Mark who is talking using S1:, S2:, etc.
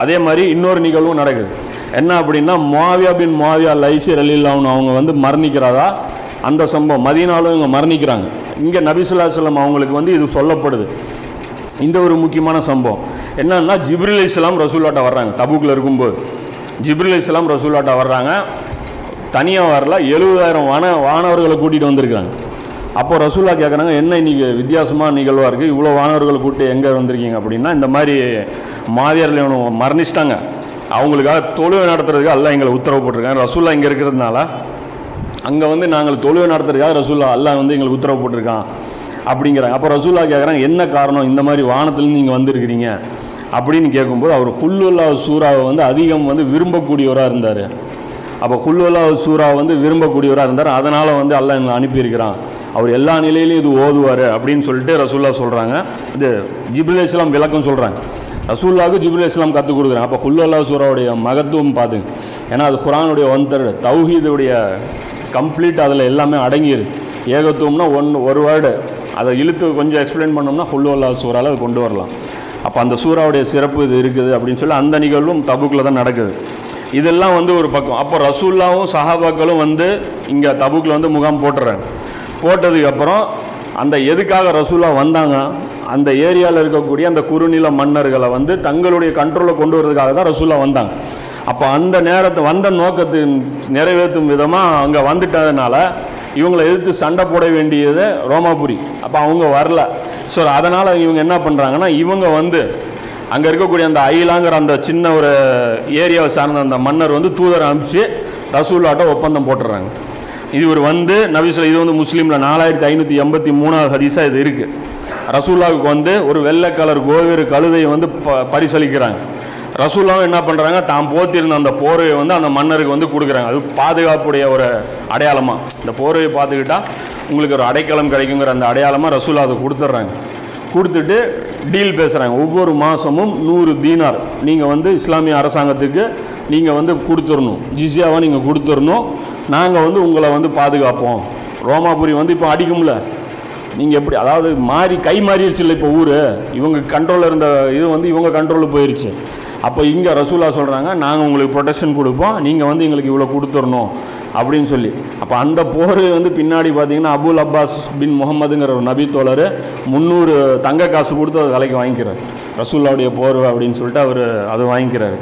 S1: அதே மாதிரி இன்னொரு நிகழ்வும் நடக்குது. என்ன அப்படின்னா, முஆவியா பின் முஆவியா லைஸி ரலியல்லாஹு அன்ஹு அவங்க வந்து மரணிக்கிறதா அந்த சம்பவம். மதீனாவில் இவங்க மரணிக்கிறாங்க. இங்கே நபி ஸல்லல்லாஹு அலைஹி வஸல்லம் அவங்களுக்கு இது சொல்லப்படுது. இந்த ஒரு முக்கியமான சம்பவம் என்னன்னா, ஜிப்ரீல் அலைஹிஸ்ஸலாம் ரசூலுல்லாஹ்ட்ட வர்றாங்க. தபூக்கில் இருக்கும்போது ஜிப்ரீல் அலைஹிஸ்ஸலாம் ரசூலுல்லாஹ்ட்ட வர்றாங்க. தனியாக வரல, 70,000 வானவர்களை கூட்டிகிட்டு வந்திருக்காங்க. அப்போ ரசூலுல்லாஹ் கேட்குறாங்க, என்ன இன்றைக்கி வித்தியாசமான நிகழ்வாக இருக்குது, இவ்வளோ வானவர்களை கூப்பிட்டு எங்கே வந்திருக்கீங்க அப்படின்னா, இந்த மாதிரி மாவியர்ல மரணிச்சிட்டாங்க, அவங்களுக்காக தொழுகை நடத்துறதுக்காக அல்லாஹ் எங்களை உத்தரவு போட்டிருக்காங்க. ரசூலுல்லாஹ் இங்கே இருக்கிறதுனால அங்கே நாங்கள் தொழுகை நடத்துறதுக்காக ரசூலுல்லாஹ் அல்லாஹ் எங்களுக்கு உத்தரவு போட்டிருக்கான் அப்படிங்கிறாங்க. அப்போ ரசூலுல்லாஹ் கேட்குறாங்க, என்ன காரணம் இந்த மாதிரி வானத்துலேருந்து நீங்கள் வந்திருக்கிறீங்க அப்படின்னு கேட்கும்போது, அவர் குல்ஹுவல்லாஹு சூராவை அதிகம் விரும்பக்கூடியவராக இருந்தார். அப்போ குல்ஹுவல்லாஹு சூராவை விரும்பக்கூடியவராக இருந்தார். அதனால் அல்லாஹ் எங்களை அனுப்பியிருக்கிறான், அவர் எல்லா நிலையிலையும் இது ஓதுவார் அப்படின்னு சொல்லிட்டு ரசூலுல்லாஹ் சொல்கிறாங்க. இது ஜிப்ரீல் அலைஹிஸ்ஸலாம் விளக்கம் சொல்கிறாங்க. ரசூலுல்லாஹ்வுக்கு ஜிப்ரீல் அலைஹிஸ்ஸலாம் கற்றுக் கொடுக்குறாங்க. அப்போ குல்ஹுவல்லாஹு சூராவுடைய மகத்துவம் பார்த்துங்க. ஏன்னா அது குர்ஆனுடைய 1/3 தௌஹீதுடைய கம்ப்ளீட், அதில் எல்லாமே அடங்கியிருக்கு. ஏகத்துவம்னா ஒரு வேர்டு, அதை இழுத்து கொஞ்சம் எக்ஸ்பிளைன் பண்ணோம்னா குல்ஹுவல்லாஹு சூராவில் அது கொண்டு வரலாம். அப்போ அந்த சூராவுடைய சிறப்பு இது இருக்குது அப்படின்னு சொல்லி அந்த நிகழ்வும் தபூக்கில் தான் நடக்குது. இதெல்லாம் ஒரு பக்கம். அப்போ ரசூலுல்லாஹும் சஹாபாக்களும் இங்கே தபூக்கில் முகாம் போட்டுறாங்க. போட்டதுக்கப்புறம் அந்த எதுக்காக ரசூலுல்லாஹ் வந்தாங்க, அந்த ஏரியாவில் இருக்கக்கூடிய அந்த குறுநில மன்னர்களை தங்களுடைய கண்ட்ரோலில் கொண்டு வரதுக்காக தான் ரசூலுல்லாஹ் வந்தாங்க. அப்போ அந்த நேரத்தை வந்த நோக்கத்தை நிறைவேற்றும் விதமாக அங்கே வந்துட்டதுனால இவங்களை எதிர்த்து சண்டை போட வேண்டியது ரோமாபுரி. அப்போ அவங்க வரல. ஸோ அதனால் இவங்க என்ன பண்ணுறாங்கன்னா, இவங்க அங்கே இருக்கக்கூடிய அந்த ஐலாங்கிற அந்த சின்ன ஒரு ஏரியாவை சார்ந்த அந்த மன்னர் தூதரை அனுப்பிச்சு ரசூலுல்லாஹ்ட்ட ஒப்பந்தம் போட்டுறாங்க. இது ஒரு நபிஸ்ல இது முஸ்லீமில் 4583வது ஹதீஸாக இது இருக்குது. ரசூலுல்லாஹ்வுக்கு ஒரு வெள்ளை கலர் கோவேறு கழுதையை பரிசளிக்கிறாங்க. ரசூலுல்லாஹ் என்ன பண்ணுறாங்க, தாம் போத்திருந்த அந்த போர்வையை அந்த மன்னருக்கு கொடுக்குறாங்க. அது பாதுகாப்புடைய ஒரு அடையாளமாக, இந்த போர்வையை பார்த்துக்கிட்டா உங்களுக்கு ஒரு அடைக்கலம் கிடைக்குங்கிற அந்த அடையாளமாக ரசூலுல்லாஹ் அதை கொடுத்துட்றாங்க. கொடுத்துட்டு டீல் பேசுகிறாங்க. ஒவ்வொரு மாதமும் 100 தீனார் நீங்கள் இஸ்லாமிய அரசாங்கத்துக்கு நீங்கள் கொடுத்துடணும், ஜிஸியாவை நீங்கள் கொடுத்துடணும், நாங்கள் உங்களை பாதுகாப்போம். ரோமாபுரி இப்போ அடிக்கும்ல, நீங்கள் எப்படி, அதாவது கை மாறிடுச்சு இல்லை, இப்போ ஊர் இவங்க கண்ட்ரோலில் இருந்த இது இவங்க கண்ட்ரோலில் போயிடுச்சு. அப்போ இங்கே ரசூலுல்லாஹ் சொல்கிறாங்க, நாங்கள் உங்களுக்கு ப்ரொடெக்ஷன் கொடுப்போம், நீங்கள் எங்களுக்கு இவ்வளோ கொடுத்துடணும் அப்படின்னு சொல்லி. அப்போ அந்த போர் பின்னாடி பார்த்தீங்கன்னா அபுல் அப்பாஸ் பின் முகமதுங்கிற ஒரு நபி தோழர் 300 தங்க காசு கொடுத்து அதை விலைக்கு வாங்கிக்கிறார். ரசூலுல்லாஹ்வுடைய போர் அப்படின்னு சொல்லிட்டு அவர் அதை வாங்கிக்கிறார்.